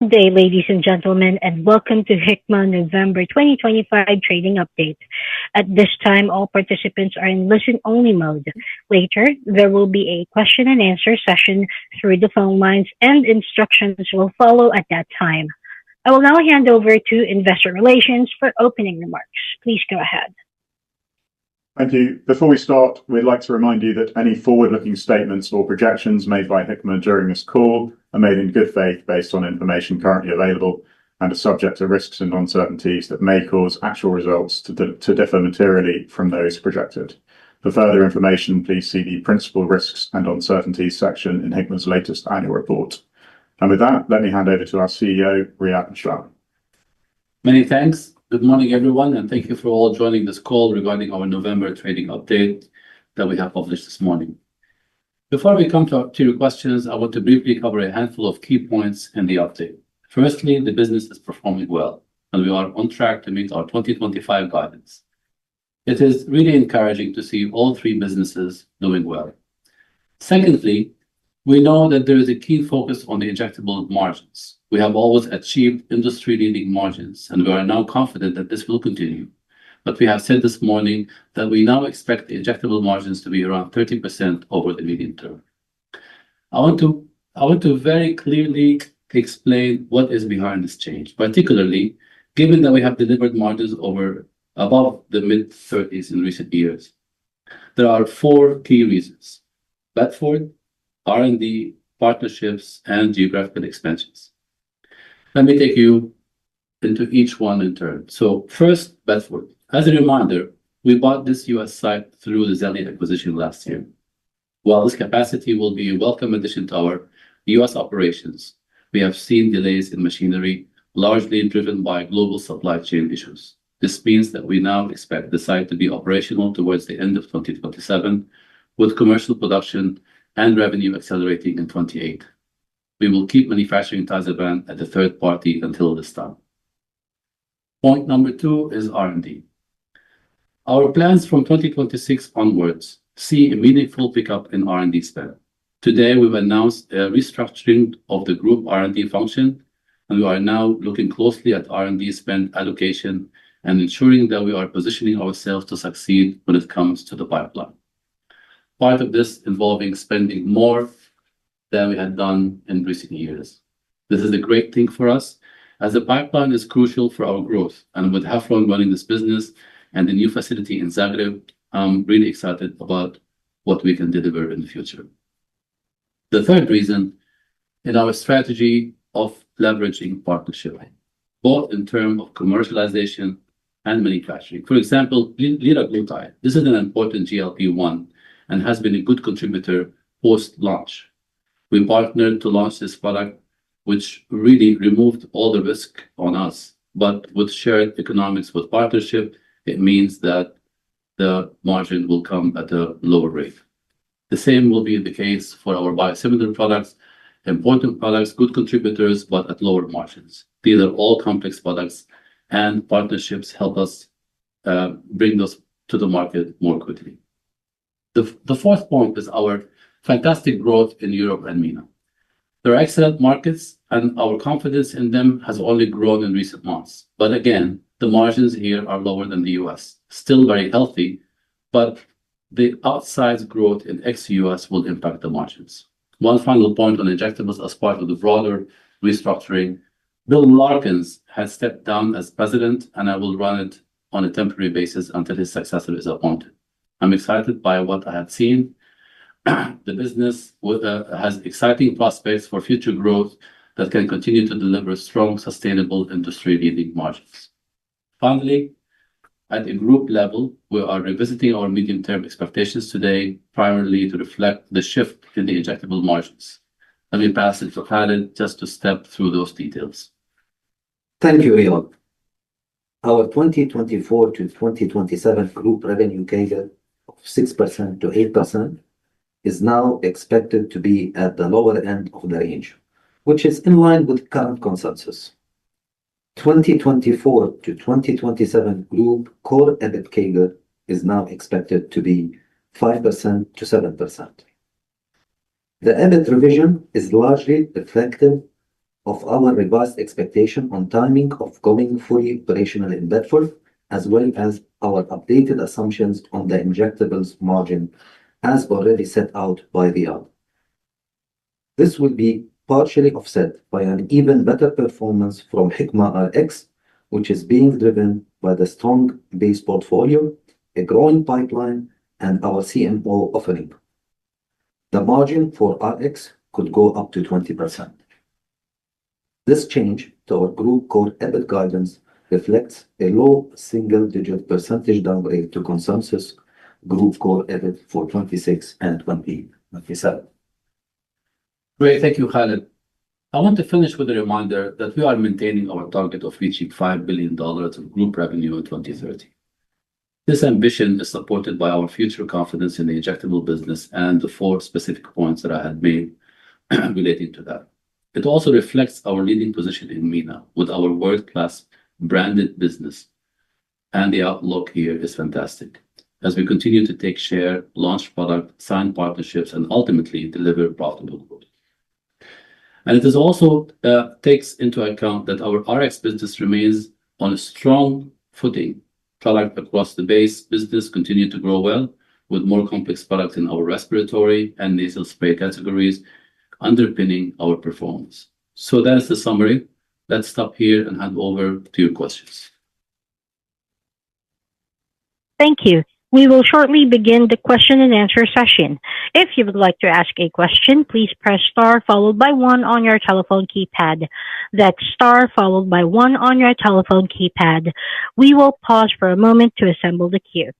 Good day, ladies and gentlemen, and welcome to Hikma November 2025 trading update. At this time, all participants are in listen-only mode. Later, there will be a question and answer session through the phone lines, and instructions will follow at that time. I will now hand over to Investor Relations for opening remarks. Please go ahead. Thank you. Before we start, we'd like to remind you that any forward-looking statements or projections made by Hikma during this call are made in good faith based on information currently available and are subject to risks and uncertainties that may cause actual results to differ materially from those projected. For further information, please see the Principal Risks and Uncertainties section in Hikma's latest annual report. And with that, let me hand over to our CEO, Riad Mishlawi. Many thanks. Good morning, everyone, and thank you for all joining this call regarding our November trading update that we have published this morning. Before we come to your questions, I want to briefly cover a handful of key points in the update. Firstly, the business is performing well, and we are on track to meet our 2025 guidance. It is really encouraging to see all three businesses doing well. Secondly, we know that there is a key focus on the injectable margins. We have always achieved industry-leading margins, and we are now confident that this will continue. But we have said this morning that we now expect the injectable margins to be around 30% over the medium term. I want to very clearly explain what is behind this change, particularly given that we have delivered margins above the mid-30s in recent years. There are four key reasons: Bedford, R&D, partnerships, and geographical expansions. Let me take you into each one in turn. So first, Bedford. As a reminder, we bought this US site through the Xellia acquisition last year. While this capacity will be a welcome addition to our US operations, we have seen delays in machinery, largely driven by global supply chain issues. This means that we now expect the site to be operational towards the end of 2027, with commercial production and revenue accelerating in 2028. We will keep manufacturing Tyvaso at the third party until this time. Point number two is R&D. Our plans from 2026 onwards see a meaningful pickup in R&D spend. Today, we've announced a restructuring of the group R&D function, and we are now looking closely at R&D spend allocation and ensuring that we are positioning ourselves to succeed when it comes to the pipeline. Part of this involving spending more than we had done in recent years. This is a great thing for us, as the pipeline is crucial for our growth, and with Hafrun running this business and the new facility in Zagreb, I'm really excited about what we can deliver in the future. The third reason is our strategy of leveraging partnership, both in terms of commercialization and manufacturing. For example, liraglutide. This is an important GLP-1 and has been a good contributor post-launch. We partnered to launch this product, which really removed all the risk on us. But with shared economics with partnership, it means that the margin will come at a lower rate. The same will be the case for our biosimilar products, important products, good contributors, but at lower margins. These are all complex products, and partnerships help us bring those to the market more quickly. The fourth point is our fantastic growth in Europe and MENA. They're excellent markets, and our confidence in them has only grown in recent months. But again, the margins here are lower than the US. Still very healthy, but the outsized growth in ex-US will impact the margins. One final point on injectables as part of the broader restructuring. Bill Larkins has stepped down as president, and I will run it on a temporary basis until his successor is appointed. I'm excited by what I have seen. The business has exciting prospects for future growth that can continue to deliver strong, sustainable, industry-leading margins. Finally, at a group level, we are revisiting our medium-term expectations today, primarily to reflect the shift in the injectable margins. Let me pass it to Khalid just to step through those details. Thank you, Riad. Our 2024 to 2027 group revenue CAGR of 6% to 8% is now expected to be at the lower end of the range, which is in line with current consensus. 2024 to 2027 group core EBIT CAGR is now expected to be 5% to 7%. The EBIT revision is largely reflective of our revised expectation on timing of going fully operational in Bedford, as well as our updated assumptions on the injectables margin, as already set out by Riyadh. This will be partially offset by an even better performance from Hikma RX, which is being driven by the strong base portfolio, a growing pipeline, and our CMO offering. The margin for RX could go up to 20%. This change to our group core EBIT guidance reflects a low single-digit percentage downgrade to consensus group core EBIT for 2026 and 2027. Great. Thank you, Khalid. I want to finish with a reminder that we are maintaining our target of reaching $5 billion of group revenue in 2030. This ambition is supported by our future confidence in the injectable business and the 4 specific points that I had made relating to that. It also reflects our leading position in MENA with our world-class branded business, and the outlook here is fantastic as we continue to take share, launch product, sign partnerships, and ultimately deliver profitable growth. And it is also takes into account that our RX business remains on a strong footing. Product across the base business continue to grow well, with more complex products in our respiratory and nasal spray categories underpinning our performance. So that's the summary. Let's stop here and hand over to your questions. Thank you. We will shortly begin the question and answer session. If you would like to ask a question, please press star followed by 1 on your telephone keypad. That's star followed by 1 on your telephone keypad. We will pause for a moment to assemble the queue.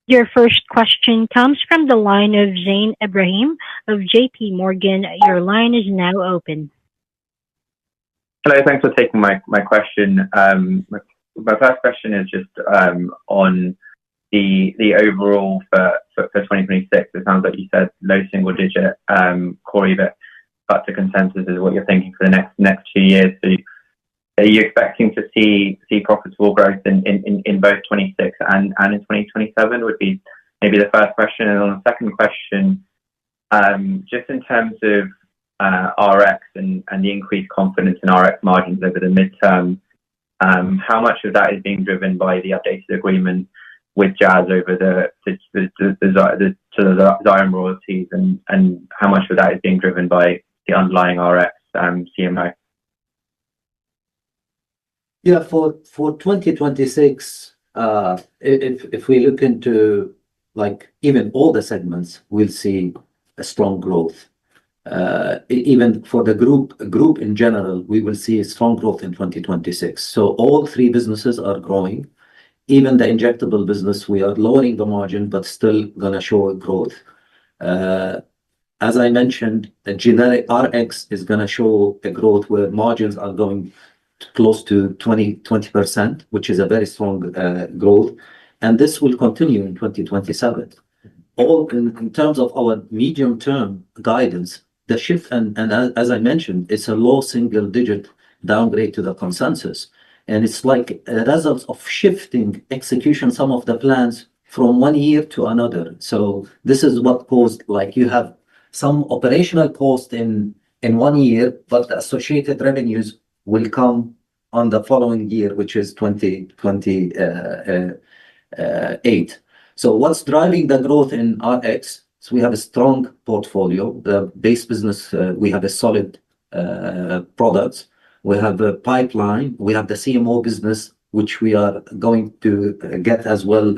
Your first question comes from the line of Zain Ibrahim of JP Morgan. Your line is now open. Hello, thanks for taking my question. My first question is just on the overall for 2026. It sounds like you said low single digit core EBIT, but the consensus is what you're thinking for the next 2 years. So are you expecting to see profitable growth in both 26 and in 2027 would be maybe the first question. And on the second question, just in terms of RX and the increased confidence in RX margins over the midterm, how much of that is being driven by the updated agreement with Jazz over the Xyrem royalties, and how much of that is being driven by the underlying RX CMO? Yeah, for 2026, if we look into like even all the segments, we'll see a strong growth. Even for the group in general, we will see a strong growth in 2026. So all 3 businesses are growing. Even the injectable business, we are lowering the margin, but still gonna show a growth. As I mentioned, the generic RX is gonna show a growth where margins are going close to 20%, which is a very strong growth, and this will continue in 2027. All in terms of our medium-term guidance, the shift, and as I mentioned, it's a low single-digit downgrade to the consensus, and it's like a result of shifting execution some of the plans from 1 year to another. So this is what caused, like you have some operational cost in 1 year, but the associated revenues will come on the following year, which is 2028. So what's driving the growth in RX? So we have a strong portfolio. The base business, we have a solid products. We have a pipeline. We have the CMO business, which we are going to get as well,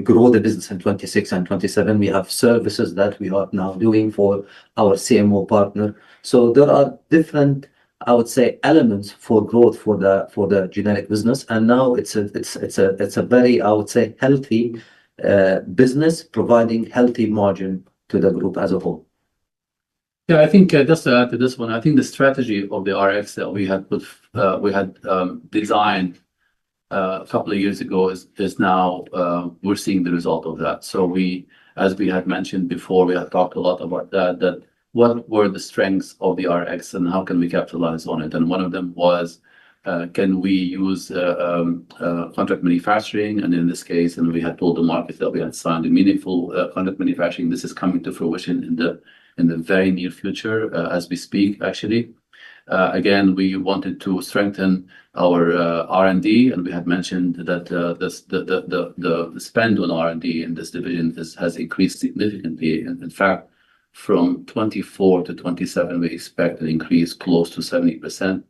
grow the business in 26 and 27. We have services that we are now doing for our CMO partner. So there are different, I would say, elements for growth for the generic business, and now it's a very, I would say, healthy business providing healthy margin to the group as a whole. Yeah, I think just to add to this one, I think the strategy of the RX that we had designed a couple of years ago is now we're seeing the result of that. So we, as we had mentioned before, we had talked a lot about that what were the strengths of the RX and how can we capitalize on it? And one of them was, can we use contract manufacturing? And in this case, and we had told the market that we had signed a meaningful contract manufacturing. This is coming to fruition in the very near future as we speak, actually. Again, we wanted to strengthen our R&D, and we had mentioned that the spend on R&D in this division has increased significantly. And in fact, from 24 to 27, we expect an increase close to 70%.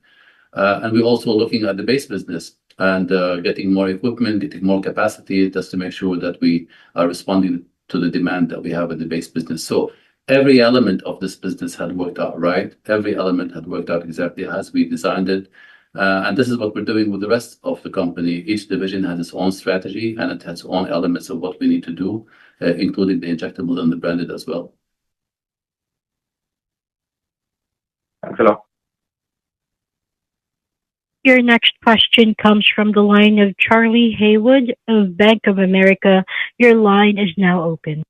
And we're also looking at the base business and getting more equipment, getting more capacity, just to make sure that we are responding to the demand that we have in the base business. So every element of this business had worked out right. Every element had worked out exactly as we designed it. And this is what we're doing with the rest of the company. Each division has its own strategy, and it has its own elements of what we need to do, including the injectable and the branded as well. Thanks a lot. Your next question comes from the line of Charlie Haywood of Bank of America. Your line is now open.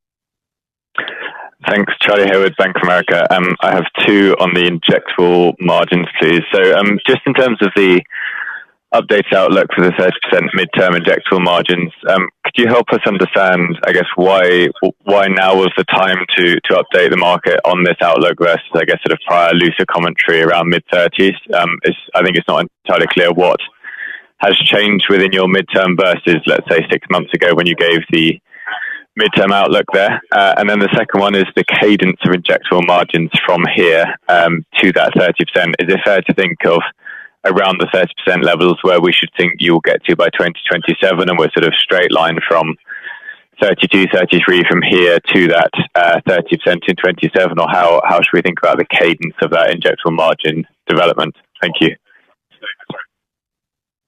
Thanks, Charlie Haywood, Bank of America. I have two on the injectable margins, please. So just in terms of the updated outlook for the 30% midterm injectable margins, could you help us understand, I guess, why now was the time to update the market on this outlook versus, I guess, sort of prior looser commentary around mid-30s? I think it's not entirely clear what has changed within your midterm versus, let's say, 6 months ago when you gave the midterm outlook there. And then the second one is the cadence of injectable margins from here to that 30%. Is it fair to think of around the 30% levels where we should think you'll get to by 2027, and we're sort of straight line from 32, 33 from here to that 30% in 27, or how should we think about the cadence of that injectable margin development? Thank you.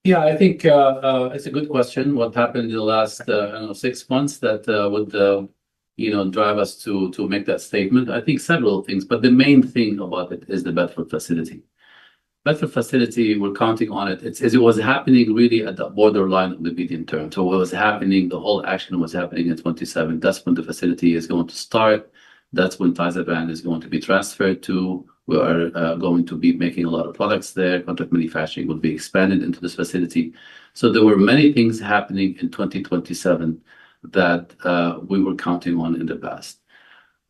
Yeah, I think it's a good question. What happened in the last 6 months that would drive us to make that statement? I think several things, but the main thing about it is the Bedford facility. Bedford facility, we're counting on it. It was happening really at the borderline of the medium term. So what was happening, the whole action was happening in 27. That's when the facility is going to start. That's when Tyvaso is going to be transferred to. We are going to be making a lot of products there. Contract manufacturing will be expanded into this facility. So there were many things happening in 2027 that we were counting on in the past.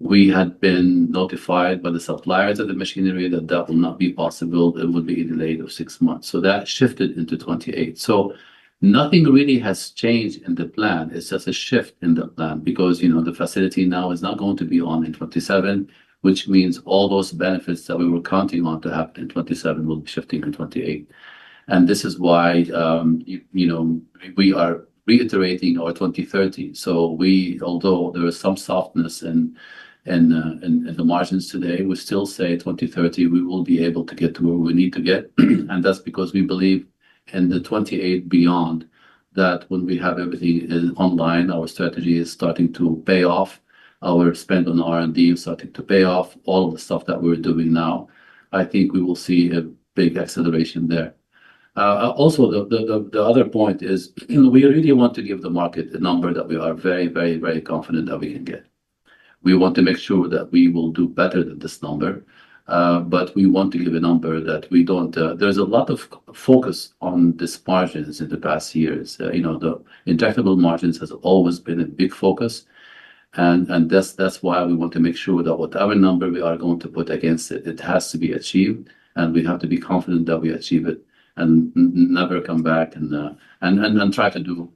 We had been notified by the suppliers of the machinery that that will not be possible. It would be delayed of 6 months. So that shifted into 28. So nothing really has changed in the plan. It's just a shift in the plan because, the facility now is not going to be on in 27, which means all those benefits that we were counting on to happen in 27 will be shifting in 28. And this is why, we are reiterating our 2030. So although there is some softness in the margins today, we still say 2030 we will be able to get to where we need to get. And that's because we believe in the 28 beyond that when we have everything online, our strategy is starting to pay off. Our spend on R&D is starting to pay off. All of the stuff that we're doing now, I think we will see a big acceleration there. Also, the other point is we really want to give the market a number that we are very, very, very confident that we can get. We want to make sure that we will do better than this number, but we want to give a number that we don't. There's a lot of focus on these margins in the past years. The injectable margins has always been a big focus, and that's why we want to make sure that whatever number we are going to put against it, it has to be achieved, and we have to be confident that we achieve it, and never come back and try to do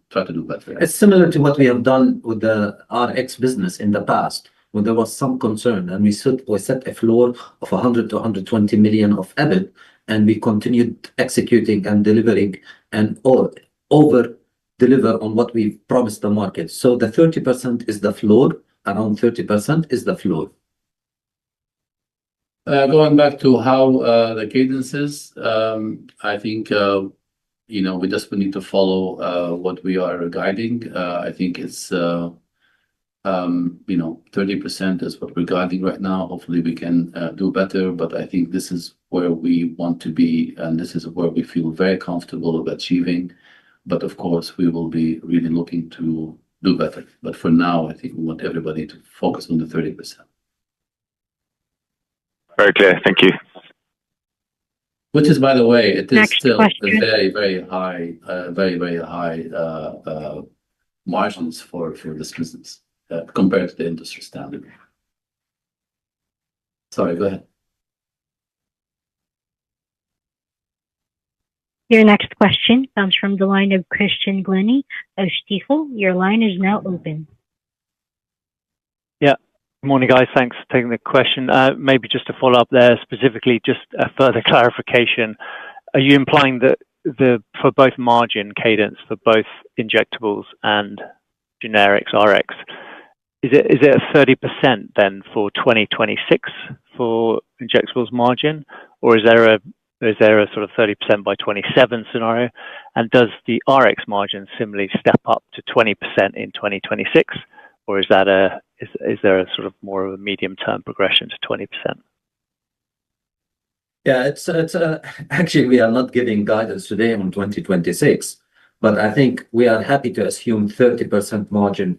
better. It's similar to what we have done with the RX business in the past, when there was some concern, and we set a floor of 100 to 120 million of EBIT, and we continued executing and delivering and over deliver on what we promised the market. So the 30% is the floor, around 30% is the floor. Going back to how the cadence is, I think we just need to follow what we are guiding. I think it's 30% is what we're guiding right now. Hopefully we can do better, but I think this is where we want to be, and this is where we feel very comfortable of achieving. But of course, we will be really looking to do better. But for now, I think we want everybody to focus on the 30%. Very clear. Thank you. Which is, by the way, it is Next still question. a very, very high, margins for this business compared to the industry standard. Sorry, go ahead. Your next question comes from the line of Christian Glennie of Stifel. Your line is now open. Yeah. Good morning, guys. Thanks for taking the question. Maybe just to follow up there, specifically, just a further clarification. Are you implying that for both margin cadence for both injectables and generics RX, is it a 30% then for 2026 for injectables margin, or is there a sort of 30% by 27 scenario? And does the RX margin similarly step up to 20% in 2026, or is there a sort of more of a medium-term progression to 20%? Yeah, it's actually, we are not giving guidance today on 2026, but I think we are happy to assume 30% margin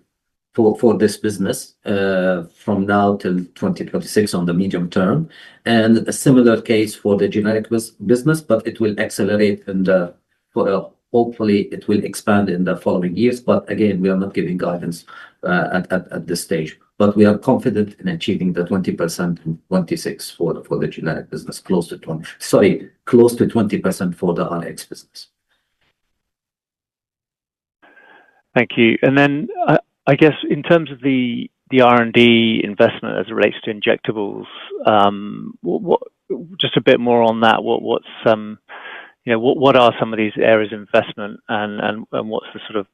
for this business from now till 2026 on the medium term, and a similar case for the generic business, but it will accelerate hopefully it will expand in the following years. But again, we are not giving guidance at this stage, but we are confident in achieving the 20% in 2026 for the generic business, close to 20% for the RX business. Thank you. And then I guess in terms of the R&D investment as it relates to injectables, what just a bit more on that. What are some of these areas of investment, and what's the sort of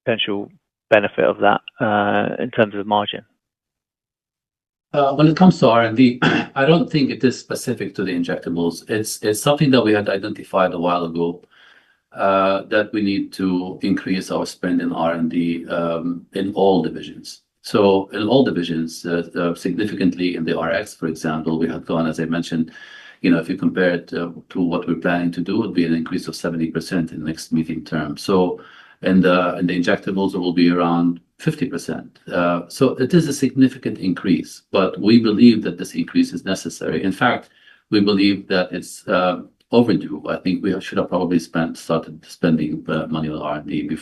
potential benefit of that in terms of margin? When it comes to R&D, I don't think it is specific to the injectables. It's something that we had identified a while ago, that we need to increase our spend in R&D in all divisions. So in all divisions, significantly in the RX, for example, we have gone, as I mentioned, if you compare it to what we're planning to do, it would be an increase of 70% in the next medium term. So in the injectables, it will be around 50%. So it is a significant increase, but we believe that this increase is necessary. In fact, we believe that it's overdue. I think we should have probably started spending money on R&D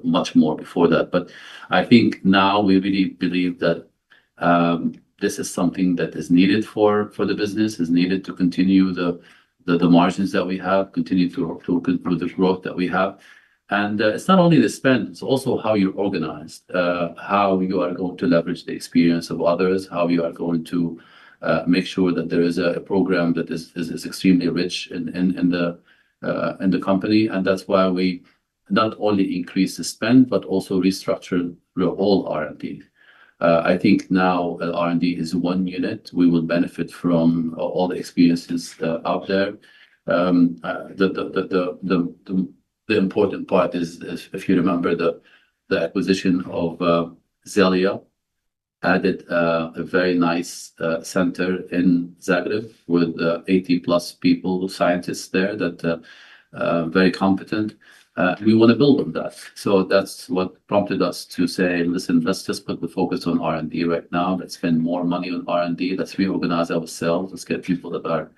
much more before that. But I think now we really believe that this is something that is needed for the business, is needed to continue the margins that we have, continue to improve the growth that we have. And it's not only the spend, it's also how you're organized, how you are going to leverage the experience of others, how you are going to make sure that there is a program that is extremely rich in the company. And that's why we not only increase the spend, but also restructure the whole R&D. I think now R&D is one unit. We will benefit from all the experiences out there. The important part is if you remember the acquisition of Xellia added a very nice center in Zagreb with 80 plus people, scientists there that very competent. We want to build on that. So that's what prompted us to say, listen, let's just put the focus on R&D right now. Let's spend more money on R&D. Let's reorganize ourselves. Let's get people that are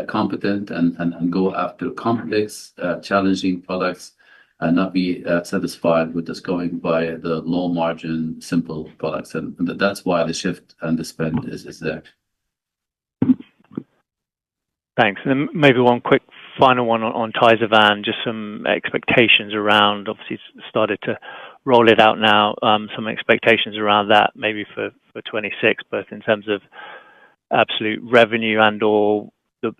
competent and go after complex, challenging products and not be satisfied with just going by the low margin, simple products. And that's why the shift and the spend is there. Thanks. And then maybe one quick final one on Tyvaso, just some expectations around, obviously started to roll it out now, some expectations around that maybe for 26, both in terms of absolute revenue and or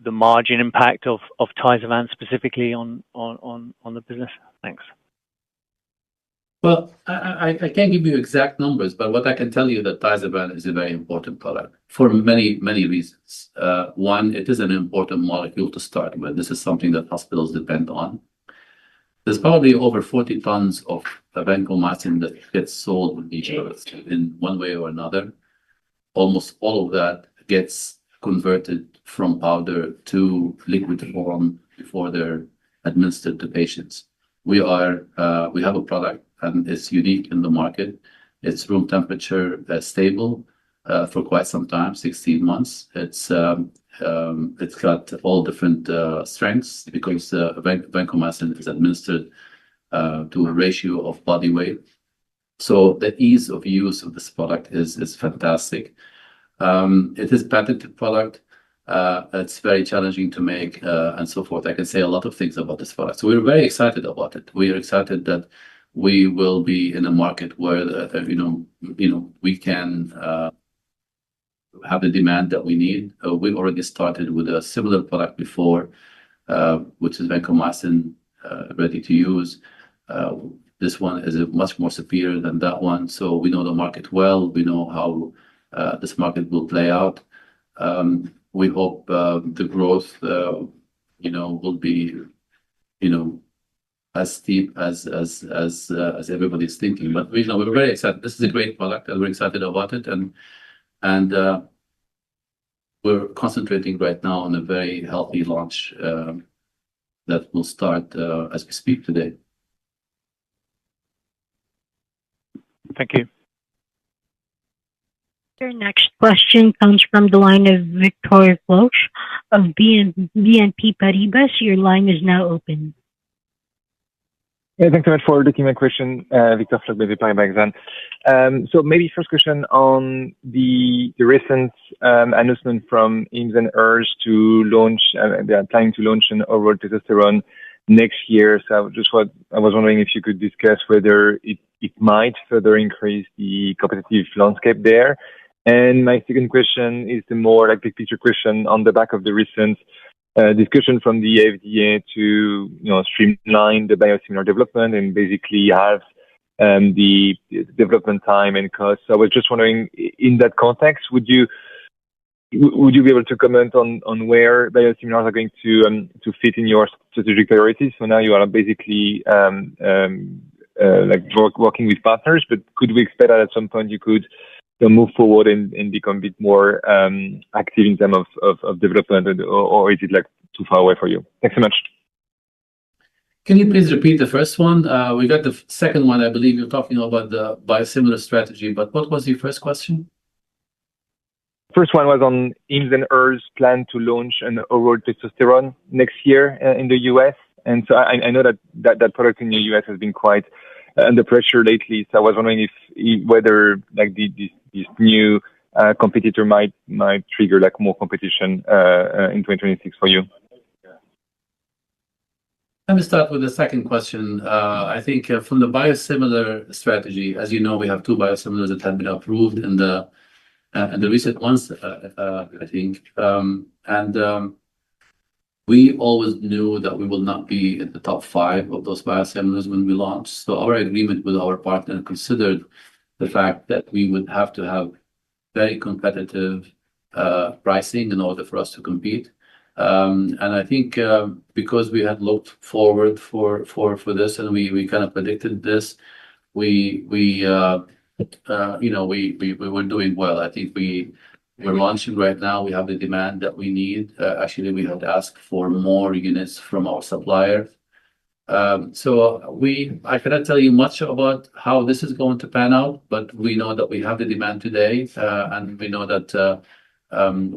the margin impact of Tyvaso specifically on the business. Thanks. Well, I can't give you exact numbers, but what I can tell you that Tyvaso is a very important product for many, many reasons. One, it is an important molecule to start with. This is something that hospitals depend on. There's probably over 40 tons of vancomycin that gets sold with each other in one way or another. Almost all of that gets converted from powder to liquid form before they're administered to patients. We have a product and it's unique in the market. It's room temperature stable for quite some time, 16 months. It's got all different strengths because vancomycin is administered to a ratio of body weight. So the ease of use of this product is fantastic. It is a patented product. It's very challenging to make and so forth. I can say a lot of things about this product. So we're very excited about it. We are excited that we will be in a market where we can have the demand that we need. We already started with a similar product before, which is vancomycin, ready to use. This one is much more superior than that one. So we know the market well. We know how this market will play out. We hope the growth, will be, as steep as everybody's thinking. But we're very excited. This is a great product, and we're excited about it. And we're concentrating right now on a very healthy launch that will start as we speak today. Thank you. Your next question comes from the line of Victor Floch of BNP Paribas. Your line is now open. Yeah, thanks so much for taking my question, Victor Floch, BNP Paribas. So maybe first question on the recent announcement from Hims and Hers to launch, they are planning to launch an oral testosterone next year. So I was wondering if you could discuss whether it might further increase the competitive landscape there. And my second question is the more like big picture question on the back of the recent discussion from the FDA to streamline the biosimilar development and basically have the development time and cost. So I was just wondering, in that context, would you be able to comment on where biosimilars are going to fit in your strategic priorities? So now you are basically working with partners, but could we expect that at some point you could move forward and become a bit more active in terms of development, or is it like too far away for you? Thanks so much. Can you please repeat the first one? We got the second one. I believe you're talking about the biosimilar strategy, but what was your first question? First one was on Hims and Hers plan to launch an oral testosterone next year in the US. And so I know that product in the US has been quite under pressure lately. So I was wondering whether like this new competitor might trigger like more competition in 2026 for you. Let me start with the second question. I think from the biosimilar strategy, as you know, we have two biosimilars that have been approved in the recent ones, I think. We always knew that we will not be in the top 5 of those biosimilars when we launched. So our agreement with our partner considered the fact that we would have to have very competitive pricing in order for us to compete. And I think because we had looked forward for this and we kind of predicted this, we were doing well. I think we're launching right now. We have the demand that we need. Actually, we had asked for more units from our supplier. So I cannot tell you much about how this is going to pan out, but we know that we have the demand today, and we know that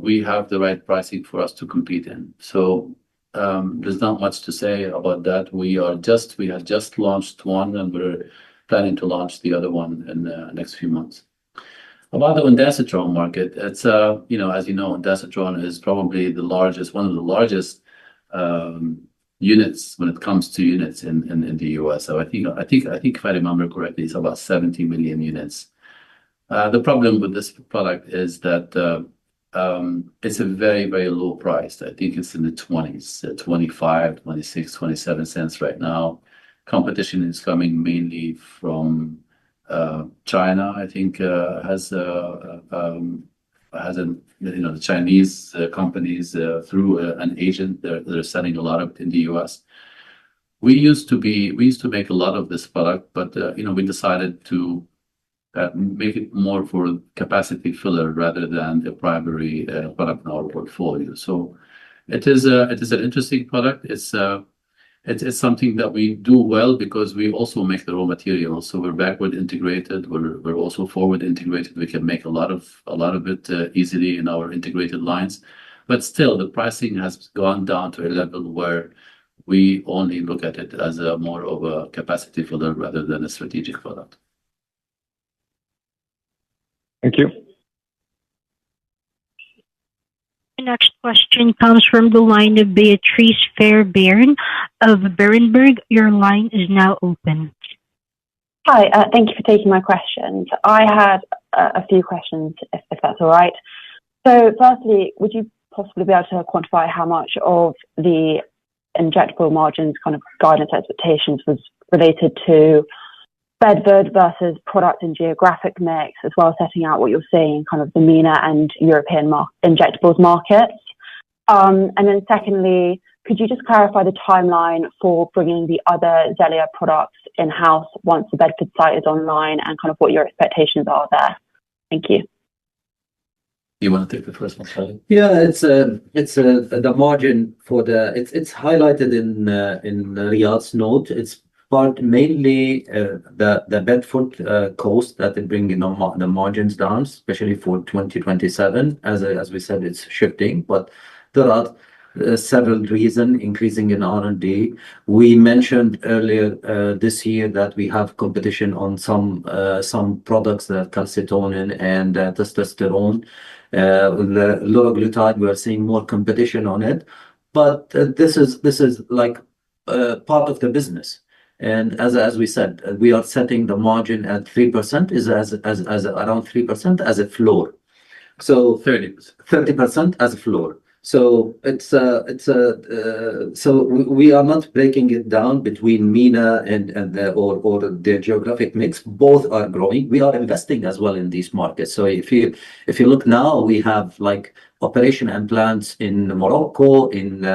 we have the right pricing for us to compete in. So there's not much to say about that. We had just launched one, and we're planning to launch the other one in the next few months. About the ondansetron market, it's as you know, ondansetron is probably one of the largest units when it comes to units in the US. So I think if I remember correctly, it's about 70 million units. The problem with this product is that it's a very, very low price. I think it's in the 20s, 25, 26, 27 cents right now. Competition is coming mainly from China. I think has the Chinese companies through an agent. They're selling a lot of it in the US. We used to make a lot of this product, but we decided to make it more for capacity filler rather than the primary product in our portfolio. So it is an interesting product. It's something that we do well because we also make the raw material. So we're backward integrated. We're also forward integrated. We can make a lot of it easily in our integrated lines. But still, the pricing has gone down to a level where we only look at it as more of a capacity filler rather than a strategic product. Thank you. next question comes from the line of Beatrice Fairbairn of Berenberg. Your line is now open. Hi, thank you for taking my questions. I had a few questions, if that's all right. So firstly, would you possibly be able to quantify how much of the injectable margins kind of guidance expectations was related to Bedford versus product and geographic mix, as well as setting out what you're seeing in kind of the MENA and European injectables markets? And then secondly, could you just clarify the timeline for bringing the other Xellia products in-house once the Bedford site is online and kind of what your expectations are there? Thank you. You want to take the first one, Charlie? Yeah, it's the margin for it's highlighted in Riyadh's note. It's part mainly the Bedford cost that is bringing the margins down, especially for 2027. As we said, it's shifting, but there are several reasons increasing in R&D. We mentioned earlier this year that we have competition on some products, that calcitonin and testosterone. The liraglutide, we are seeing more competition on it, but this is like part of the business. And as we said, we are setting the margin at 3%, is as around 3% as a floor. So 30% as a floor. So so we are not breaking it down between MENA and the geographic mix. Both are growing. We are investing as well in these markets. So if you look now, we have like operation and plants in Morocco, in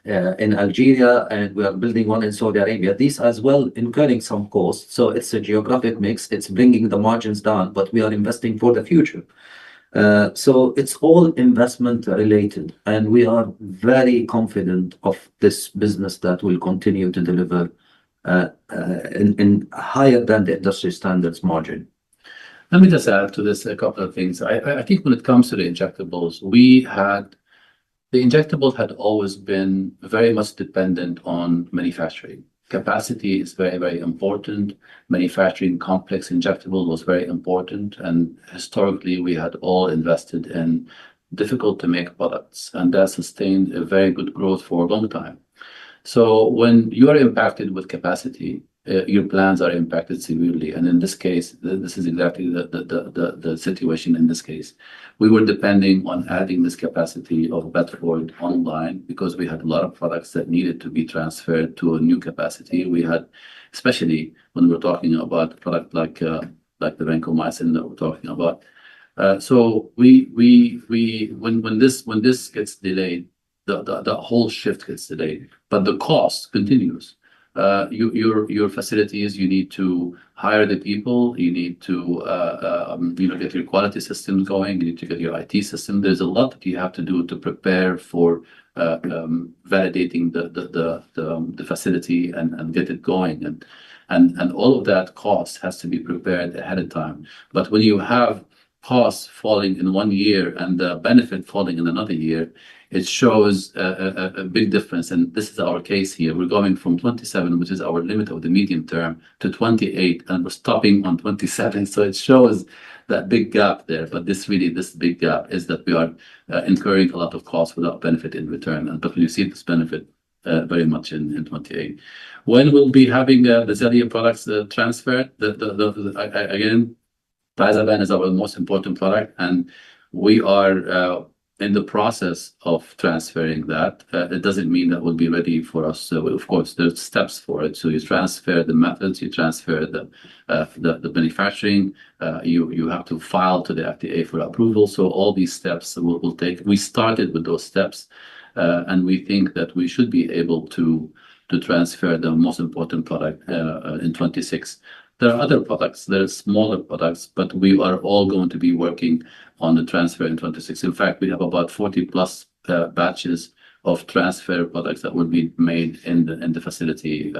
Algeria, and we are building one in Saudi Arabia. These as well incurring some costs. So it's a geographic mix. It's bringing the margins down, but we are investing for the future. So it's all investment related, and we are very confident of this business that will continue to deliver in higher than the industry standards margin. Let me just add to this a couple of things. I think when it comes to the injectables, the injectables had always been very much dependent on manufacturing. Capacity is very, very important. Manufacturing complex injectable was very important. And historically, we had all invested in difficult to make products, and that sustained a very good growth for a long time. So when you are impacted with capacity, your plans are impacted severely. And in this case, this is exactly the situation in this case. We were depending on adding this capacity of Bedford online because we had a lot of products that needed to be transferred to a new capacity. We had, especially when we're talking about a product like the vancomycin that we're talking about. So when this gets delayed, the whole shift gets delayed, but the cost continues. Your facilities, you need to hire the people, you need to get your quality systems going, you need to get your IT system. There's a lot that you have to do to prepare for validating the facility and get it going, and all of that cost has to be prepared ahead of time. But when you have costs falling in 1 year and the benefit falling in another year, it shows a big difference. And this is our case here. We're going from 27, which is our limit of the medium term, to 28, and we're stopping on 27. So it shows that big gap there. But this big gap is that we are incurring a lot of costs without benefit in return. And but you see this benefit very much in 28. When we'll be having the Xellia products transferred, again, Thiazaban is our most important product, and we are in the process of transferring that. It doesn't mean that will be ready for us. So of course, there's steps for it. So you transfer the methods, you transfer the manufacturing, you have to file to the FDA for approval. So all these steps will take. We started with those steps, and we think that we should be able to transfer the most important product in 26. There are other products, there are smaller products, but we are all going to be working on the transfer in 26. In fact, we have about 40 plus batches of transfer products that will be made in the facility in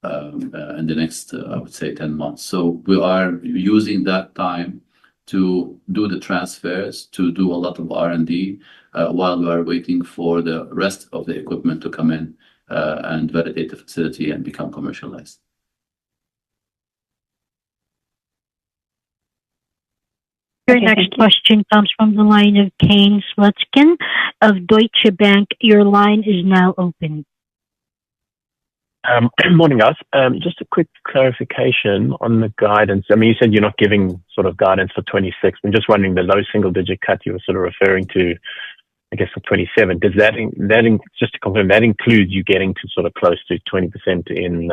the next, I would say, 10 months. So we are using that time to do the transfers, to do a lot of R&D while we are waiting for the rest of the equipment to come in and validate the facility and become commercialized. Your Okay, next thank you. question comes from the line of Kane Slutzkin of Deutsche Bank. Your line is now open. Morning, guys. Just a quick clarification on the guidance. I mean, you said you're not giving sort of guidance for 26. I'm just wondering, the low single-digit cut you were sort of referring to, I guess, for 27. Does just to confirm, that includes you getting to sort of close to 20% in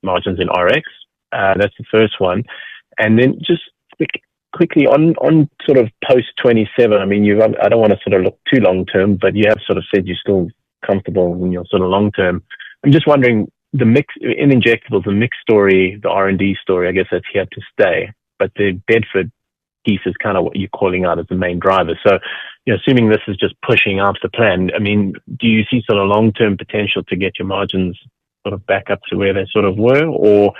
margins in RX? That's the first one. And then just quickly on sort of post 27, I mean, I don't want to sort of look too long term, but you have sort of said you're still comfortable in your sort of long term. I'm just wondering, the mix in injectables, the mix story, the R&D story, I guess that's here to stay. But the Bedford piece is kind of what you're calling out as the main driver. So, assuming this is just pushing out the plan, I mean, do you see sort of long-term potential to get your margins sort of back up to where they sort of were? Or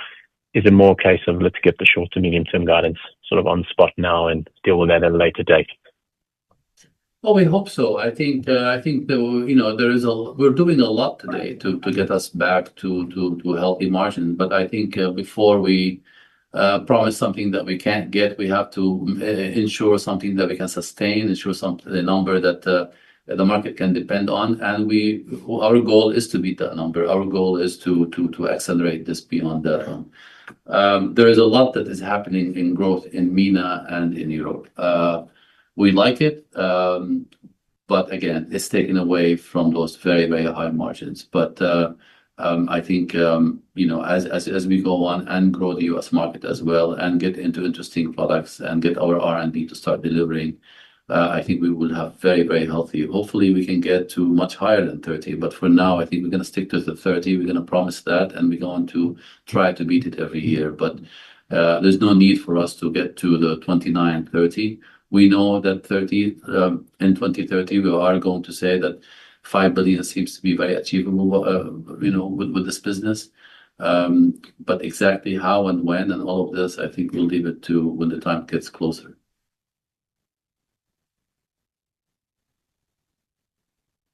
is it more a case of let's get the short to medium-term guidance sort of on spot now and deal with that at a later date? Well, we hope so. I think that, we're doing a lot today to get us back to a healthy margin. But I think before we promise something that we can't get, we have to ensure something that we can sustain, ensure a number that the market can depend on. And our goal is to beat that number. Our goal is to accelerate this beyond that. There is a lot that is happening in growth in MENA and in Europe. We like it, but again, it's taken away from those very, very high margins. But I think as we go on and grow the US market as well and get into interesting products and get our R&D to start delivering, I think we will have very, very healthy. Hopefully, we can get to much higher than 30. But for now, I think we're going to stick to the 30. We're going to promise that, and we're going to try to beat it every year. But there's no need for us to get to the 29, 30. We know that in 2030, we are going to say that 5 billion seems to be very achievable, with this business. But exactly how and when and all of this, I think we'll leave it to when the time gets closer.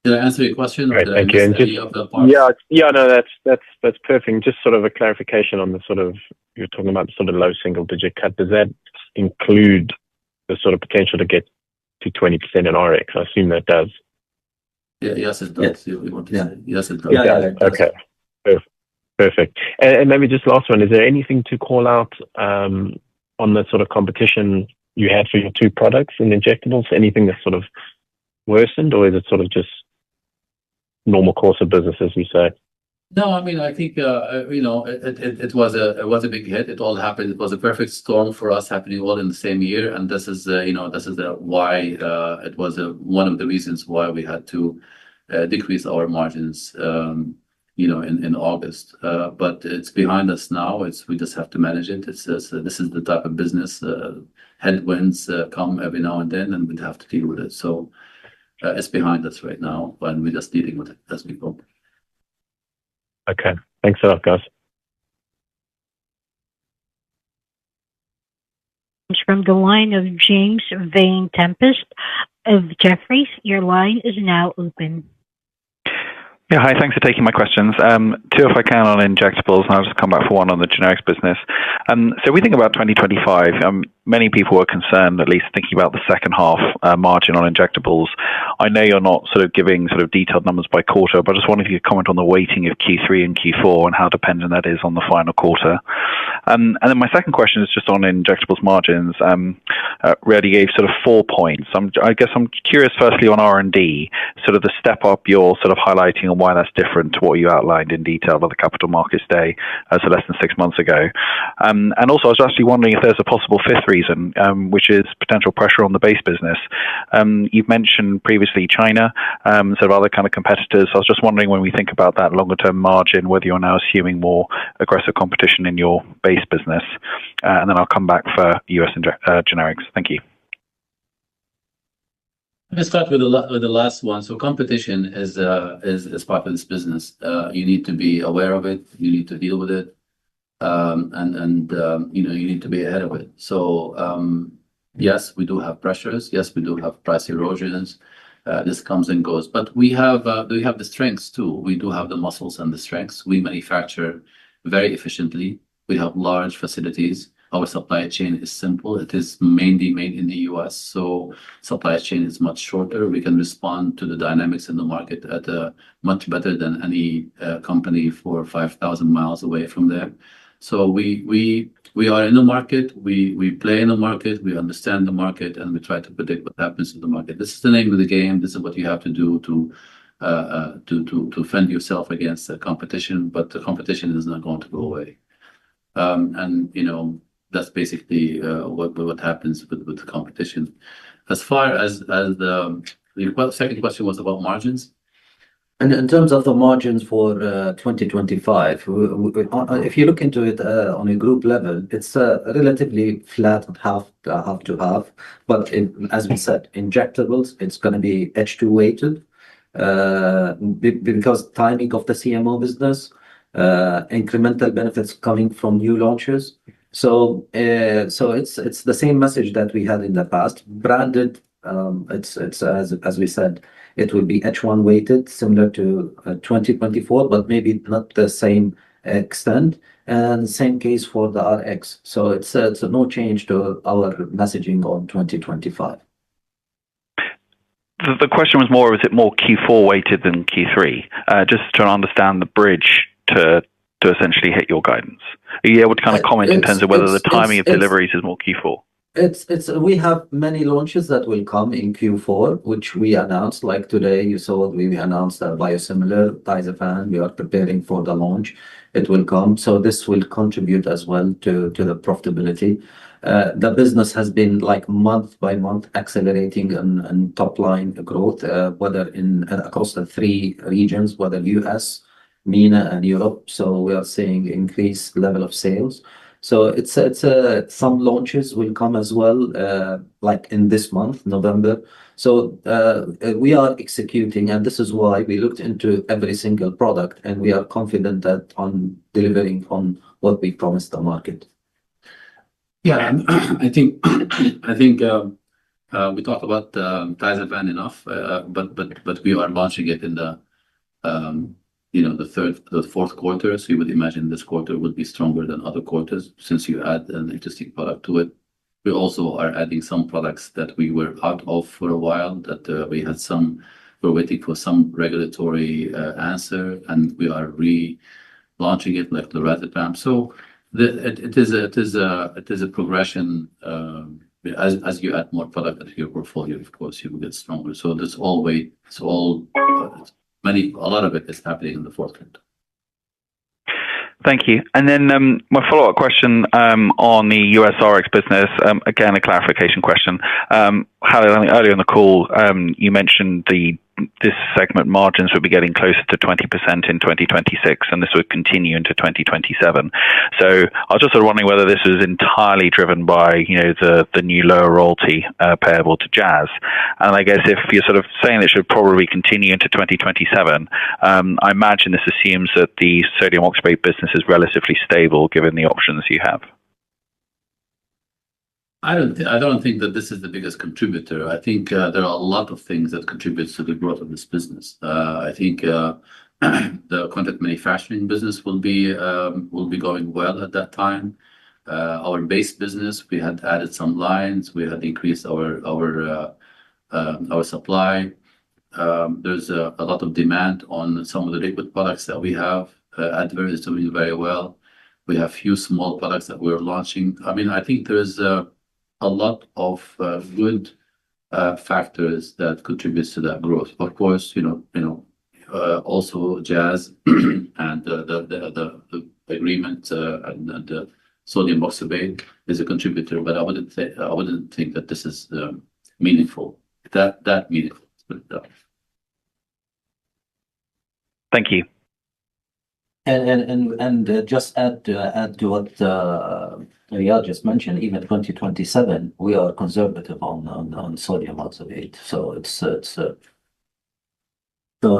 Did I answer your question? Or Great, did thank I you. miss any of the parts? No, that's perfect. Just sort of a clarification on the sort of, you're talking about the sort of low single-digit cut. Does that include the sort of potential to get to 20% in RX? I assume that does. Yes, it does. You want to say? Yes, it does. Yeah, Okay. Perfect. And maybe just last one, is there anything to call out on the sort of competition you had for your two products in injectables? Anything that sort of worsened, or is it sort of just normal course of business, as we say? No, I mean, I think it was a big hit. It all happened. It was a perfect storm for us, happening all in the same year, and this is why it was one of the reasons why we had to decrease our margins, in August. But it's behind us now. We just have to manage it. This is the type of business. Headwinds come every now and then, and we have to deal with it. So it's behind us right now, and we're just dealing with it as we go. Okay. Thanks a lot, guys. From the line of James Vane-Tempest of Jefferies. Your line is now open. Yeah, hi. Thanks for taking my questions. Two, if I can, on injectables, and I'll just come back for one on the generics business. So we think about 2025. Many people are concerned, at least thinking about the second half margin on injectables. I know you're not sort of giving sort of detailed numbers by quarter, but I just wondered if you could comment on the weighting of Q3 and Q4 and how dependent that is on the final quarter. And then my second question is just on injectables margins. Really gave sort of 4 points. I guess I'm curious, firstly, on R&D, sort of the step up you're sort of highlighting and why that's different to what you outlined in detail at the Capital Markets Day, so less than 6 months ago. And also, I was actually wondering if there's a possible fifth reason, which is potential pressure on the base business. You've mentioned previously China, sort of other kind of competitors. I was just wondering, when we think about that longer term margin, whether you're now assuming more aggressive competition in your base business. And then I'll come back for US generics. Thank you. Let's start with the last one. So competition is part of this business. You need to be aware of it. You need to deal with it, and you need to be ahead of it. So yes, we do have pressures. Yes, we do have price erosions. This comes and goes, but we have the strengths too. We do have the muscles and the strengths. We manufacture very efficiently. We have large facilities. Our supply chain is simple. It is mainly made in the US, so supply chain is much shorter. We can respond to the dynamics in the market at a much better than any company 4 or 5,000 miles away from there. So we are in the market. We play in the market. We understand the market, and we try to predict what happens in the market. This is the name of the game. This is what you have to do to fend yourself against the competition. But the competition is not going to go away. And that's basically what happens with the competition. As far as the second question was about margins. And in terms of the margins for 2025, if you look into it on a group level, it's relatively flat, half to half. But as we said, injectables, it's going to be H2 weighted because timing of the CMO business, incremental benefits coming from new launches. So it's the same message that we had in the past. Branded, it's as we said, it will be H1 weighted, similar to 2024, but maybe not the same extent. And same case for the RX. So it's no change to our messaging on 2025. The question was more, is it more Q4 weighted than Q3? Just to understand the bridge to essentially hit your guidance. Are you able to kind of comment in terms of whether the timing of deliveries is more Q4? We have many launches that will come in Q4, which we announced. Like today, you saw we announced a biosimilar Tyzephan. We are preparing for the launch. It will come. So this will contribute as well to the profitability. The business has been like month by month accelerating and top line growth, whether across the 3 regions, whether US, MENA, and Europe. So we are seeing increased level of sales. So it's some launches will come as well, like in this month, November. So we are executing, and this is why we looked into every single product, and we are confident that on delivering on what we promised the market. Yeah, I think we talked about Tyzephan enough, but we are launching it in the the fourth quarter. So you would imagine this quarter would be stronger than other quarters since you add an interesting product to it. We also are adding some products that we were out of for a while, that we're waiting for some regulatory answer, and we are relaunching it like the Lorazepam. So it is a progression. As you add more product to your portfolio, of course, you will get stronger. So a lot of it is happening in the fourth quarter. Thank you. And then my follow-up question on the US RX business, again, a clarification question. Earlier in the call, you mentioned this segment margins would be getting closer to 20% in 2026, and this would continue into 2027. So I was just sort of wondering whether this is entirely driven by the new lower royalty payable to Jazz. And I guess if you're sort of saying it should probably continue into 2027, I imagine this assumes that the sodium oxybate business is relatively stable given the options you have. I don't think that this is the biggest contributor. I think there are a lot of things that contribute to the growth of this business. I think the contract manufacturing business will be going well at that time. Our base business, we had added some lines. We had increased our supply. There's a lot of demand on some of the liquid products that we have. Advair is doing very well. We have few small products that we're launching. I mean, I think there is a lot of good factors that contributes to that growth. Of course, also Jazz and the agreement and the sodium oxybate is a contributor, but I wouldn't think that this is meaningful. That meaningful. Thank you. And just add to what Riyad just mentioned, even 2027, we are conservative on sodium oxybate. So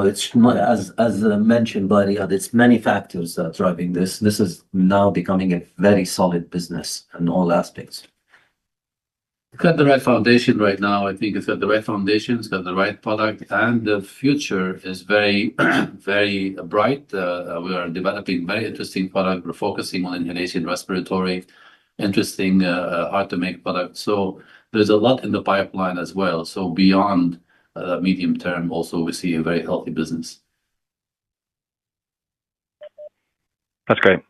it's not, as mentioned by Riyad, it's many factors that are driving this. This is now becoming a very solid business in all aspects. It's got the right foundation right now. I think it's got the right foundation. It's got the right product, and the future is very, very bright. We are developing very interesting product. We're focusing on inhalation respiratory. interesting, hard to make products. So there's a lot in the pipeline as well. So beyond medium term, also we see a very healthy business. That's great.